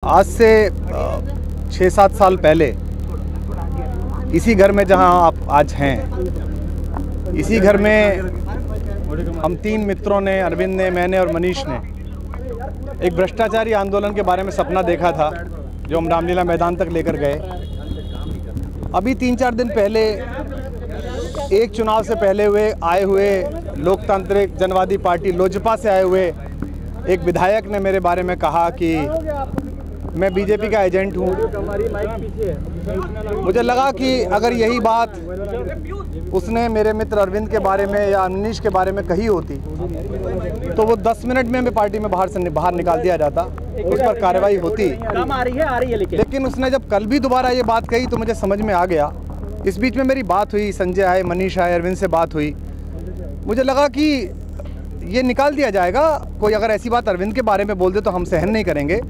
आज से 6-7 साल पहले इसी घर में जहां आप आज हैं, इसी घर में हम 3 मित्रों ने, अरविंद ने, मैंने और मनीष ने एक भ्रष्टाचारी आंदोलन के बारे में सपना देखा था जो हम रामलीला मैदान तक लेकर गए। अभी 3-4 दिन पहले एक चुनाव से पहले आए हुए लोकतांत्रिक जनवादी पार्टी लोजपा से आए हुए एक विधायक ने मेरे बारे में कहा कि मैं बीजेपी का एजेंट हूँ। मुझे लगा कि अगर यही बात उसने मेरे मित्र अरविंद के बारे में या मनीष के बारे में कही होती तो वो 10 मिनट में हमें पार्टी में बाहर निकाल दिया जाता, उस पर कार्रवाई होती। लेकिन उसने जब कल भी दोबारा ये बात कही तो मुझे समझ में आ गया। इस बीच में मेरी बात हुई, संजय आए, मनीष आए, अरविंद से बात हुई। मुझे लगा कि ये निकाल दिया जाएगा। कोई अगर ऐसी बात अरविंद के बारे में बोल दे तो हम सहन नहीं करेंगे,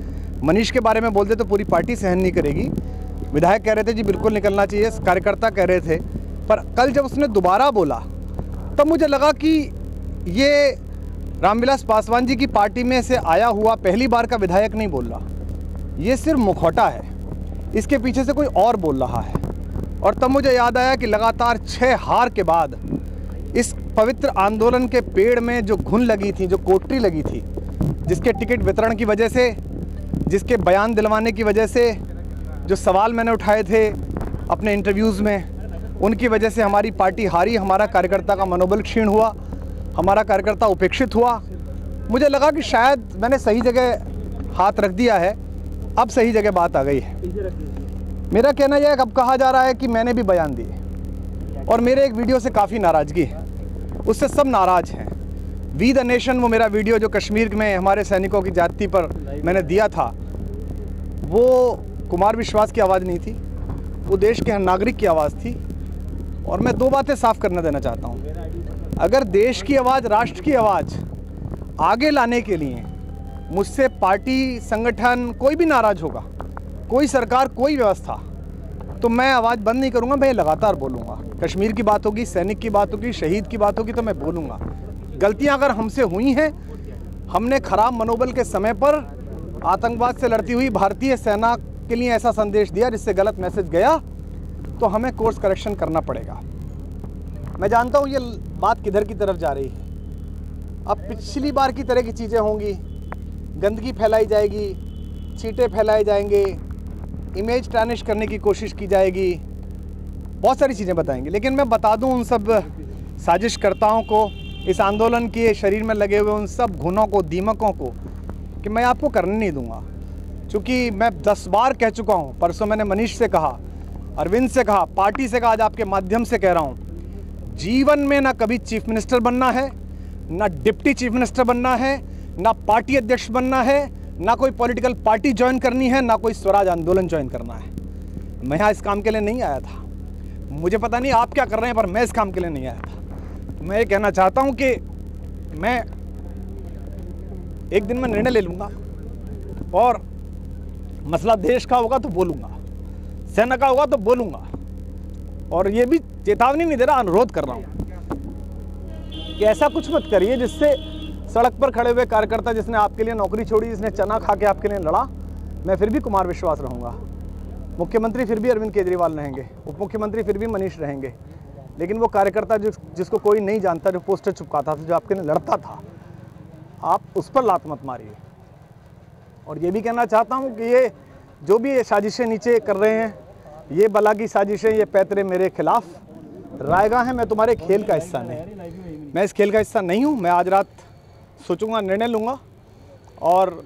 मनीष के बारे में बोल दे तो पूरी पार्टी सहन नहीं करेगी। विधायक कह रहे थे जी बिल्कुल निकलना चाहिए, कार्यकर्ता कह रहे थे। पर कल जब उसने दोबारा बोला तब मुझे लगा कि ये रामविलास पासवान जी की पार्टी में से आया हुआ पहली बार का विधायक नहीं बोल रहा, ये सिर्फ मुखौटा है, इसके पीछे से कोई और बोल रहा है। और तब मुझे याद आया कि लगातार 6 हार के बाद इस पवित्र आंदोलन के पेड़ में जो घुन लगी थी, जो कोटरी लगी थी, जिसके टिकट वितरण की वजह से, जिसके बयान दिलवाने की वजह से, जो सवाल मैंने उठाए थे अपने इंटरव्यूज़ में, उनकी वजह से हमारी पार्टी हारी, हमारा कार्यकर्ता का मनोबल क्षीण हुआ, हमारा कार्यकर्ता उपेक्षित हुआ। मुझे लगा कि शायद मैंने सही जगह हाथ रख दिया है, अब सही जगह बात आ गई है। मेरा कहना यह है कि अब कहा जा रहा है कि मैंने भी बयान दिए और मेरे एक वीडियो से काफ़ी नाराज़गी है, उससे सब नाराज़ हैं। वी द नेशन, वो मेरा वीडियो जो कश्मीर में हमारे सैनिकों की जाति पर मैंने दिया था, वो कुमार विश्वास की आवाज़ नहीं थी, वो देश के हर नागरिक की आवाज़ थी। और मैं 2 बातें साफ करना देना चाहता हूँ। अगर देश की आवाज़, राष्ट्र की आवाज़ आगे लाने के लिए मुझसे पार्टी, संगठन, कोई भी नाराज़ होगा, कोई सरकार, कोई व्यवस्था, तो मैं आवाज़ बंद नहीं करूँगा, मैं लगातार बोलूँगा। कश्मीर की बात होगी, सैनिक की बात होगी, शहीद की बात होगी तो मैं बोलूँगा। गलतियाँ अगर हमसे हुई हैं, हमने खराब मनोबल के समय पर आतंकवाद से लड़ती हुई भारतीय सेना के लिए ऐसा संदेश दिया जिससे गलत मैसेज गया, तो हमें कोर्स करेक्शन करना पड़ेगा। मैं जानता हूँ ये बात किधर की तरफ जा रही है। अब पिछली बार की तरह की चीज़ें होंगी, गंदगी फैलाई जाएगी, चीटे फैलाए जाएंगे, इमेज टार्निश करने की कोशिश की जाएगी, बहुत सारी चीज़ें बताएंगे। लेकिन मैं बता दूं उन सब साजिशकर्ताओं को, इस आंदोलन के शरीर में लगे हुए उन सब घुनों को, दीमकों को, कि मैं आपको करने नहीं दूंगा। क्योंकि मैं 10 बार कह चुका हूं, परसों मैंने मनीष से कहा, अरविंद से कहा, पार्टी से कहा, आज आपके माध्यम से कह रहा हूं, जीवन में ना कभी चीफ मिनिस्टर बनना है, ना डिप्टी चीफ मिनिस्टर बनना है, ना पार्टी अध्यक्ष बनना है, ना कोई पॉलिटिकल पार्टी ज्वाइन करनी है, ना कोई स्वराज आंदोलन ज्वाइन करना है। मैं यहाँ इस काम के लिए नहीं आया था। मुझे पता नहीं आप क्या कर रहे हैं, पर मैं इस काम के लिए नहीं आया था। तो मैं ये कहना चाहता हूँ कि मैं एक दिन में निर्णय ले लूँगा और मसला देश का होगा तो बोलूँगा, सेना का होगा तो बोलूँगा। और ये भी चेतावनी नहीं दे रहा, अनुरोध कर रहा हूँ कि ऐसा कुछ मत करिए जिससे सड़क पर खड़े हुए कार्यकर्ता, जिसने आपके लिए नौकरी छोड़ी, जिसने चना खा के आपके लिए लड़ा, मैं फिर भी कुमार विश्वास रहूँगा, मुख्यमंत्री फिर भी अरविंद केजरीवाल रहेंगे, उप मुख्यमंत्री फिर भी मनीष रहेंगे। लेकिन वो कार्यकर्ता जिसको कोई नहीं जानता, जो पोस्टर चिपकाता था, जो आपके लिए लड़ता था, आप उस पर लात मत मारिए। और ये भी कहना चाहता हूँ कि ये जो भी ये साजिशें नीचे कर रहे हैं, ये बला की साजिशें, ये पैतरे मेरे खिलाफ रायगा हैं। मैं तुम्हारे खेल का हिस्सा नहीं, मैं इस खेल का हिस्सा नहीं हूँ। मैं आज रात सोचूंगा, निर्णय लूँगा और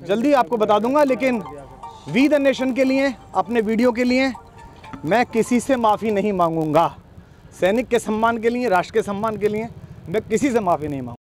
जल्दी आपको बता दूंगा। लेकिन वी द नेशन के लिए, अपने वीडियो के लिए मैं किसी से माफ़ी नहीं मांगूंगा। सैनिक के सम्मान के लिए, राष्ट्र के सम्मान के लिए मैं किसी से माफ़ी नहीं मांगूंगा।